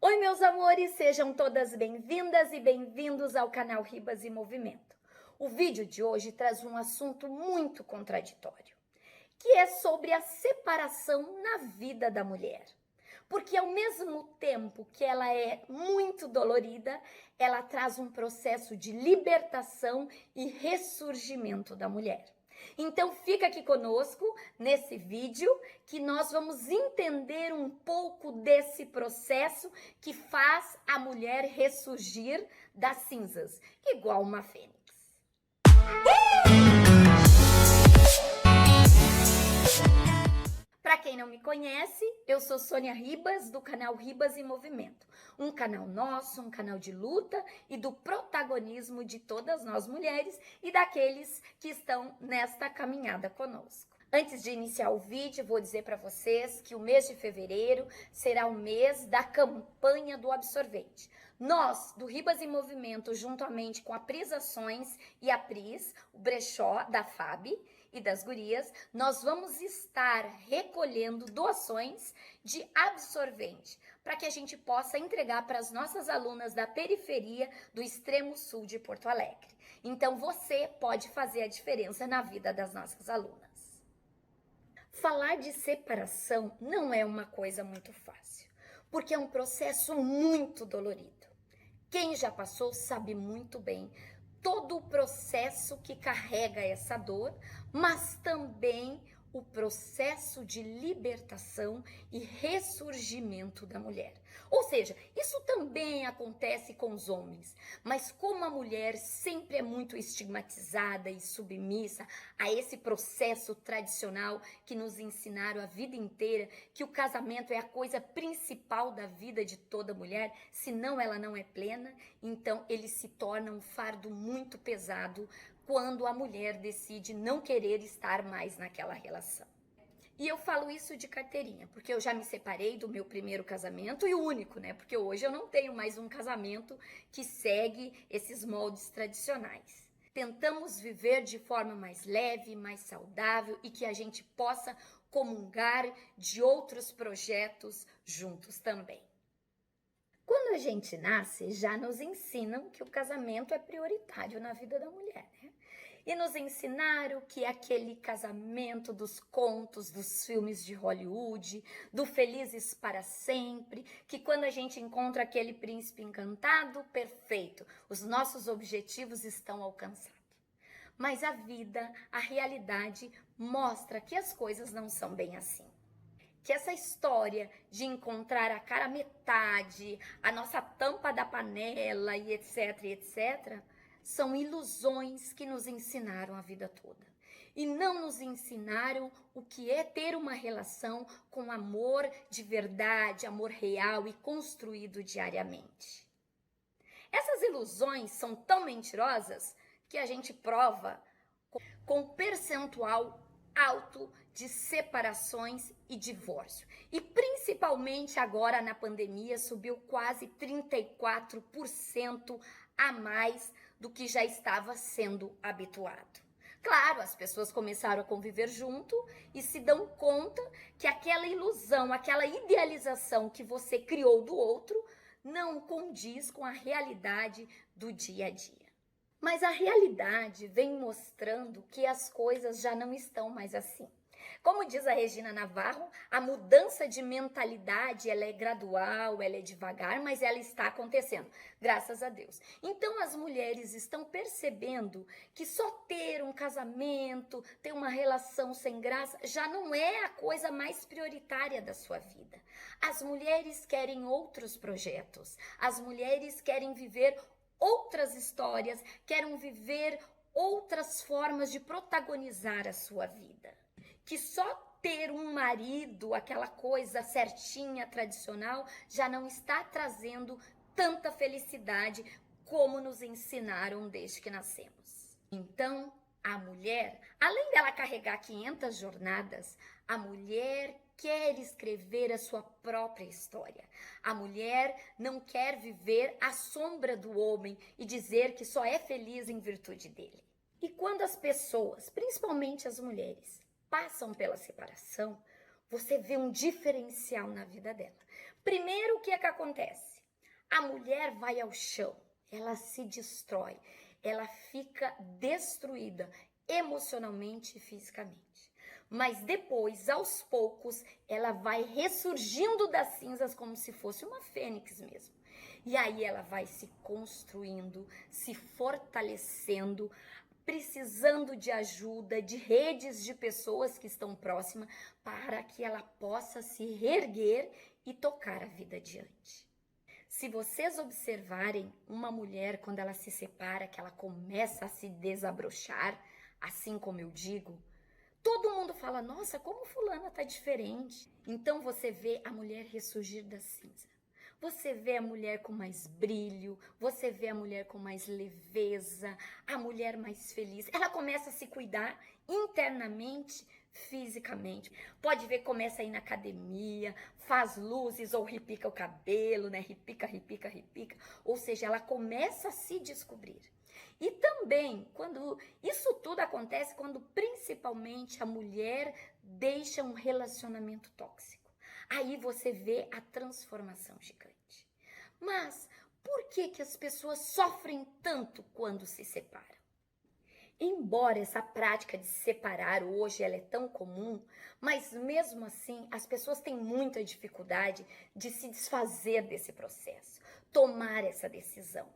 Oi, meus amores, sejam todas bem-vindas e bem-vindos ao canal Ribas em Movimento. O vídeo de hoje traz um assunto muito contraditório, que é sobre a separação na vida da mulher. Porque ao mesmo tempo que ela é muito dolorida, ela traz um processo de libertação e ressurgimento da mulher. Então fica aqui conosco nesse vídeo que nós vamos entender um pouco desse processo que faz a mulher ressurgir das cinzas, igual uma fênix. Para quem não me conhece, eu sou Sônia Ribas, do canal Ribas em Movimento. Um canal nosso, um canal de luta e do protagonismo de todas nós mulheres e daqueles que estão nesta caminhada conosco. Antes de iniciar o vídeo, vou dizer para vocês que o mês de fevereiro será o mês da campanha do absorvente. Nós, do Ribas em Movimento, juntamente com a Pris Ações e a Pris, o brechó da FAB e das gurias, nós vamos estar recolhendo doações de absorvente para que a gente possa entregar para as nossas alunas da periferia do extremo sul de Porto Alegre. Então você pode fazer a diferença na vida das nossas alunas. Falar de separação não é uma coisa muito fácil, porque é um processo muito dolorido. Quem já passou sabe muito bem todo o processo que carrega essa dor, mas também o processo de libertação e ressurgimento da mulher. Ou seja, isso também acontece com os homens, mas como a mulher sempre é muito estigmatizada e submissa a esse processo tradicional que nos ensinaram a vida inteira, que o casamento é a coisa principal da vida de toda mulher, senão ela não é plena, então ele se torna um fardo muito pesado quando a mulher decide não querer estar mais naquela relação. E eu falo isso de carteirinha, porque eu já me separei do meu primeiro casamento e o único, né? Porque hoje eu não tenho mais um casamento que segue esses moldes tradicionais. Tentamos viver de forma mais leve, mais saudável e que a gente possa comungar de outros projetos juntos também. Quando a gente nasce, já nos ensinam que o casamento é prioritário na vida da mulher, né? E nos ensinaram que é aquele casamento dos contos, dos filmes de Hollywood, do felizes para sempre, que quando a gente encontra aquele príncipe encantado, perfeito, os nossos objetivos estão alcançados. Mas a vida, a realidade, mostra que as coisas não são bem assim. Que essa história de encontrar a cara metade, a nossa tampa da panela e etc, são ilusões que nos ensinaram a vida toda. E não nos ensinaram o que é ter uma relação com amor de verdade, amor real e construído diariamente. Essas ilusões são tão mentirosas que a gente prova com percentual alto de separações e divórcio. E principalmente agora na pandemia subiu quase 34% a mais do que já estava sendo habituado. Claro, as pessoas começaram a conviver junto e se dão conta que aquela ilusão, aquela idealização que você criou do outro não condiz com a realidade do dia a dia. Mas a realidade vem mostrando que as coisas já não estão mais assim. Como diz a Regina Navarro, a mudança de mentalidade ela é gradual, ela é devagar, mas ela está acontecendo, graças a Deus. Então as mulheres estão percebendo que só ter um casamento, ter uma relação sem graça, já não é a coisa mais prioritária da sua vida. As mulheres querem outros projetos, as mulheres querem viver outras histórias, querem viver outras formas de protagonizar a sua vida. Que só ter um marido, aquela coisa certinha, tradicional, já não está trazendo tanta felicidade como nos ensinaram desde que nascemos. Então, a mulher, além dela carregar 500 jornadas, a mulher quer escrever a sua própria história. A mulher não quer viver à sombra do homem e dizer que só é feliz em virtude dele. E quando as pessoas, principalmente as mulheres, passam pela separação, você vê um diferencial na vida dela. Primeiro, o que é que acontece? A mulher vai ao chão, ela se destrói, ela fica destruída emocionalmente e fisicamente. Mas depois, aos poucos, ela vai ressurgindo das cinzas como se fosse uma fênix mesmo. E aí ela vai se construindo, se fortalecendo, precisando de ajuda, de redes de pessoas que estão próximas, para que ela possa se reerguer e tocar a vida adiante. Se vocês observarem uma mulher quando ela se separa, que ela começa a se desabrochar, assim como eu digo, todo mundo fala, nossa, como fulana tá diferente. Então você vê a mulher ressurgir da cinza. Você vê a mulher com mais brilho, você vê a mulher com mais leveza, a mulher mais feliz. Ela começa a se cuidar internamente, fisicamente. Pode ver, começa a ir na academia, faz luzes ou repica o cabelo, né? Repica, repica, repica. Ou seja, ela começa a se descobrir. E também, quando isso tudo acontece, quando principalmente a mulher deixa um relacionamento tóxico. Aí você vê a transformação gigante. Mas por que que as pessoas sofrem tanto quando se separam? Embora essa prática de se separar hoje ela é tão comum, mas mesmo assim as pessoas têm muita dificuldade de se desfazer desse processo, tomar essa decisão.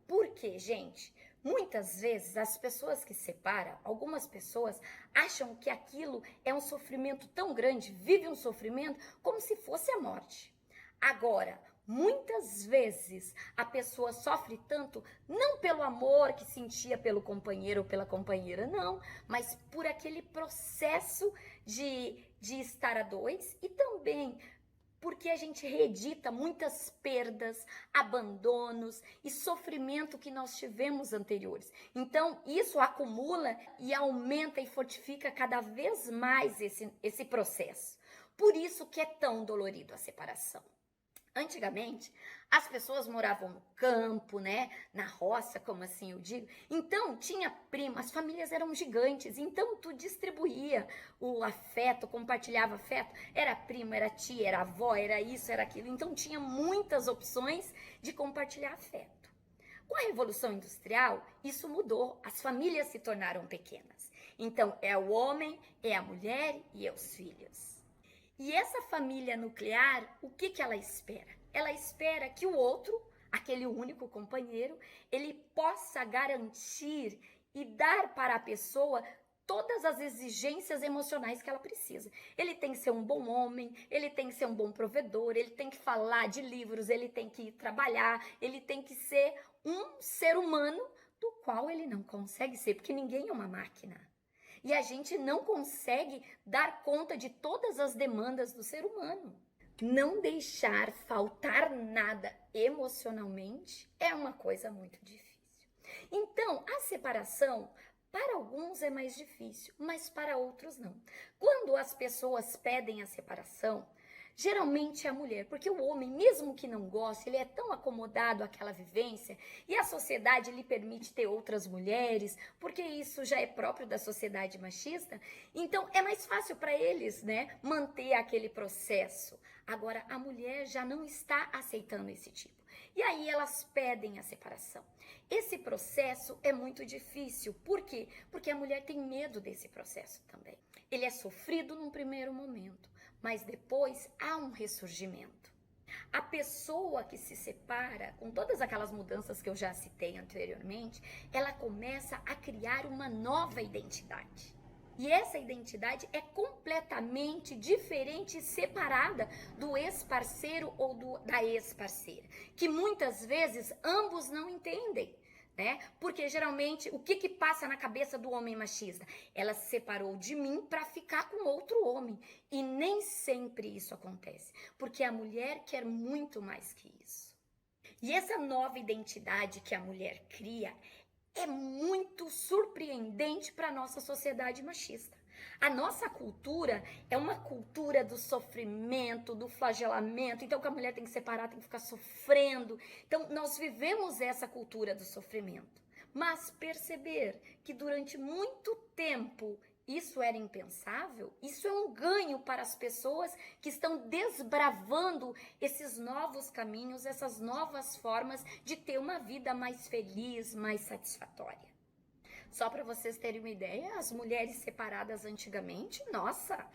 Por quê, gente? Muitas vezes as pessoas que se separam, algumas pessoas acham que aquilo é um sofrimento tão grande, vive um sofrimento como se fosse a morte. Agora, muitas vezes a pessoa sofre tanto não pelo amor que sentia pelo companheiro ou pela companheira, não, mas por aquele processo de estar a dois e também porque a gente reedita muitas perdas, abandonos e sofrimento que nós tivemos anteriores. Então, isso acumula e aumenta e fortifica cada vez mais esse processo. Por isso que é tão dolorido a separação. Antigamente, as pessoas moravam no campo, né, na roça, como assim eu digo. Então, tinha primo, as famílias eram gigantes. Então, tu distribuía o afeto, compartilhava afeto. Era primo, era tia, era avó, era isso, era aquilo. Então, tinha muitas opções de compartilhar afeto. Com a Revolução Industrial, isso mudou. As famílias se tornaram pequenas. Então, é o homem, é a mulher e é os filhos. E essa família nuclear, o que ela espera? Ela espera que o outro, aquele único companheiro, ele possa garantir e dar para a pessoa todas as exigências emocionais que ela precisa. Ele tem que ser um bom homem, ele tem que ser um bom provedor, ele tem que falar de livros, ele tem que trabalhar, ele tem que ser um ser humano do qual ele não consegue ser, porque ninguém é uma máquina. E a gente não consegue dar conta de todas as demandas do ser humano. Não deixar faltar nada emocionalmente é uma coisa muito difícil. Então, a separação, para alguns é mais difícil, mas para outros não. Quando as pessoas pedem a separação, geralmente é a mulher, porque o homem, mesmo que não goste, ele é tão acomodado àquela vivência e a sociedade lhe permite ter outras mulheres, porque isso já é próprio da sociedade machista, então é mais fácil para eles, né, manter aquele processo. Agora, a mulher já não está aceitando esse tipo. E aí elas pedem a separação. Esse processo é muito difícil. Por quê? Porque a mulher tem medo desse processo também. Ele é sofrido num primeiro momento, mas depois há um ressurgimento. A pessoa que se separa, com todas aquelas mudanças que eu já citei anteriormente, ela começa a criar uma nova identidade. E essa identidade é completamente diferente e separada do ex-parceiro ou da ex-parceira, que muitas vezes ambos não entendem. Né? Porque geralmente o que passa na cabeça do homem machista? Ela se separou de mim para ficar com outro homem. E nem sempre isso acontece, porque a mulher quer muito mais que isso. E essa nova identidade que a mulher cria é muito surpreendente para a nossa sociedade machista. A nossa cultura é uma cultura do sofrimento, do flagelamento. Então, que a mulher tem que separar, tem que ficar sofrendo. Então, nós vivemos essa cultura do sofrimento. Mas perceber que durante muito tempo isso era impensável? Isso é um ganho para as pessoas que estão desbravando esses novos caminhos, essas novas formas de ter uma vida mais feliz, mais satisfatória. Só para vocês terem uma ideia, as mulheres separadas antigamente, nossa,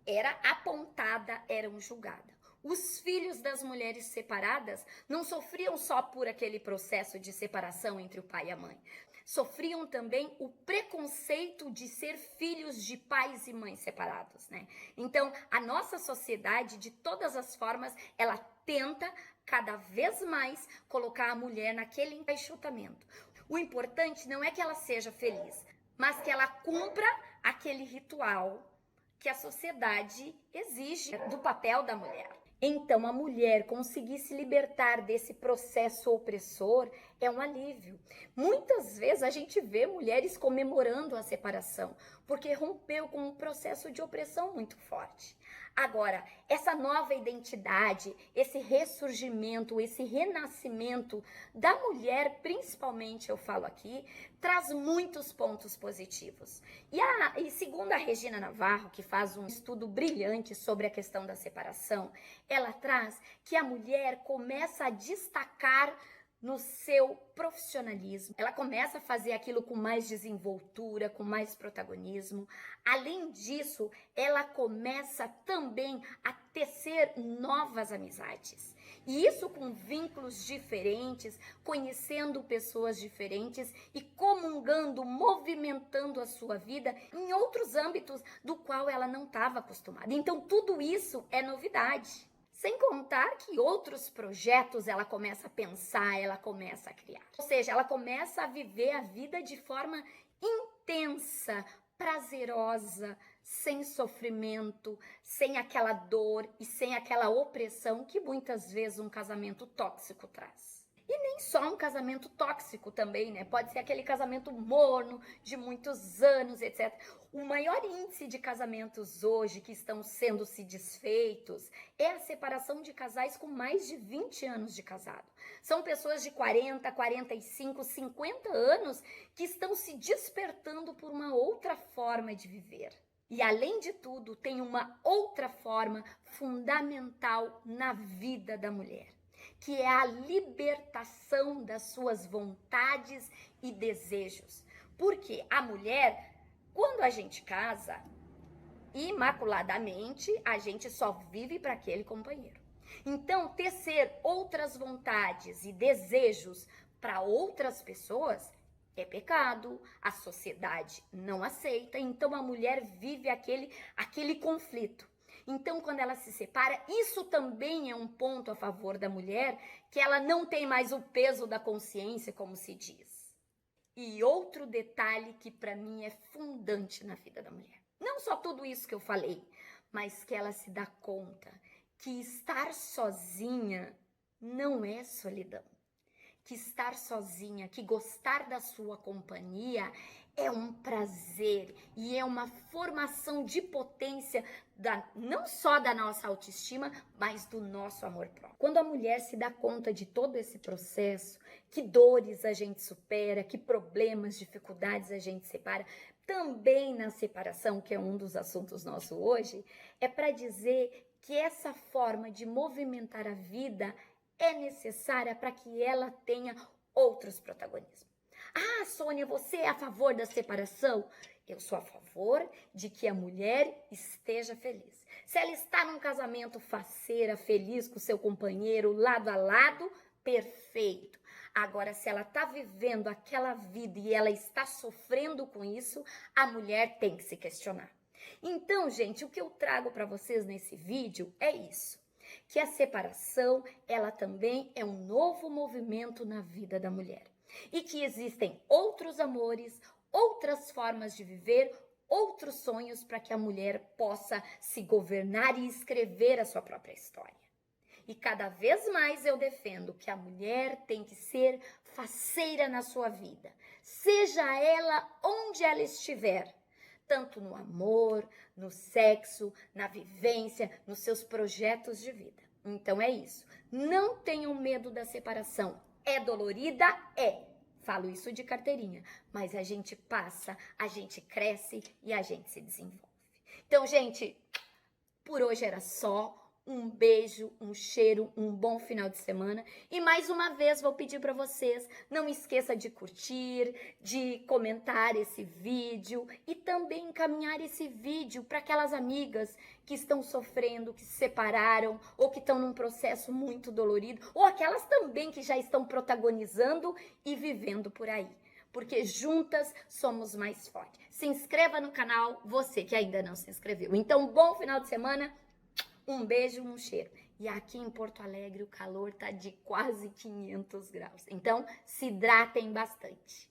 era apontada, eram julgadas. Os filhos das mulheres separadas não sofriam só por aquele processo de separação entre o pai e a mãe. Sofriam também o preconceito de ser filhos de pais e mães separados, né? Então, a nossa sociedade, de todas as formas, ela tenta cada vez mais colocar a mulher naquele encaixotamento. O importante não é que ela seja feliz, mas que ela cumpra aquele ritual que a sociedade exige do papel da mulher. Então, a mulher conseguir se libertar desse processo opressor é um alívio. Muitas vezes a gente vê mulheres comemorando a separação, porque rompeu com um processo de opressão muito forte. Agora, essa nova identidade, esse ressurgimento, esse renascimento da mulher, principalmente eu falo aqui, traz muitos pontos positivos. E segundo a Regina Navarro, que faz um estudo brilhante sobre a questão da separação, ela traz que a mulher começa a destacar no seu profissionalismo. Ela começa a fazer aquilo com mais desenvoltura, com mais protagonismo. Além disso, ela começa também a tecer novas amizades. E isso com vínculos diferentes, conhecendo pessoas diferentes e comungando, movimentando a sua vida em outros âmbitos do qual ela não estava acostumada. Então, tudo isso é novidade. Sem contar que outros projetos ela começa a pensar, ela começa a criar. Ou seja, ela começa a viver a vida de forma intensa, prazerosa, sem sofrimento, sem aquela dor e sem aquela opressão que muitas vezes um casamento tóxico traz. E nem só um casamento tóxico também, né? Pode ser aquele casamento morno, de muitos anos, etc. O maior índice de casamentos hoje que estão sendo se desfeitos é a separação de casais com mais de 20 anos de casado. São pessoas de 40, 45, 50 anos que estão se despertando por uma outra forma de viver. E além de tudo, tem uma outra forma fundamental na vida da mulher, que é a libertação das suas vontades e desejos. Porque a mulher, quando a gente casa, imaculadamente, a gente só vive para aquele companheiro. Então, tecer outras vontades e desejos para outras pessoas é pecado, a sociedade não aceita, então a mulher vive aquele conflito. Então, quando ela se separa, isso também é um ponto a favor da mulher, que ela não tem mais o peso da consciência, como se diz. E outro detalhe que para mim é fundante na vida da mulher. Não só tudo isso que eu falei, mas que ela se dá conta que estar sozinha não é solidão. Que estar sozinha, que gostar da sua companhia é um prazer e é uma formação de potência não só da nossa autoestima, mas do nosso amor próprio. Quando a mulher se dá conta de todo esse processo, que dores a gente supera, que problemas, dificuldades a gente separa, também na separação, que é um dos assuntos nossos hoje, é para dizer que essa forma de movimentar a vida é necessária para que ela tenha outros protagonismos. Ah, Sônia, você é a favor da separação? Eu sou a favor de que a mulher esteja feliz. Se ela está num casamento faceira, feliz com seu companheiro, lado a lado, perfeito. Agora, se ela está vivendo aquela vida e ela está sofrendo com isso, a mulher tem que se questionar. Então, gente, o que eu trago para vocês nesse vídeo é isso. Que a separação, ela também é um novo movimento na vida da mulher. E que existem outros amores, outras formas de viver, outros sonhos para que a mulher possa se governar e escrever a sua própria história. E cada vez mais eu defendo que a mulher tem que ser faceira na sua vida, seja ela onde ela estiver. Tanto no amor, no sexo, na vivência, nos seus projetos de vida. Então é isso. Não tenham medo da separação. É dolorida? É. Falo isso de carteirinha, mas a gente passa, a gente cresce e a gente se desenvolve. Então, gente, por hoje era só. Um beijo, um cheiro, um bom final de semana. E mais uma vez vou pedir para vocês, não esqueça de curtir, de comentar esse vídeo e também encaminhar esse vídeo para aquelas amigas que estão sofrendo, que se separaram ou que estão num processo muito dolorido, ou aquelas também que já estão protagonizando e vivendo por aí. Porque juntas somos mais fortes. Se inscreva no canal, você que ainda não se inscreveu. Então, bom final de semana. Um beijo, um cheiro. E aqui em Porto Alegre o calor tá de quase 500 graus. Então, se hidratem bastante.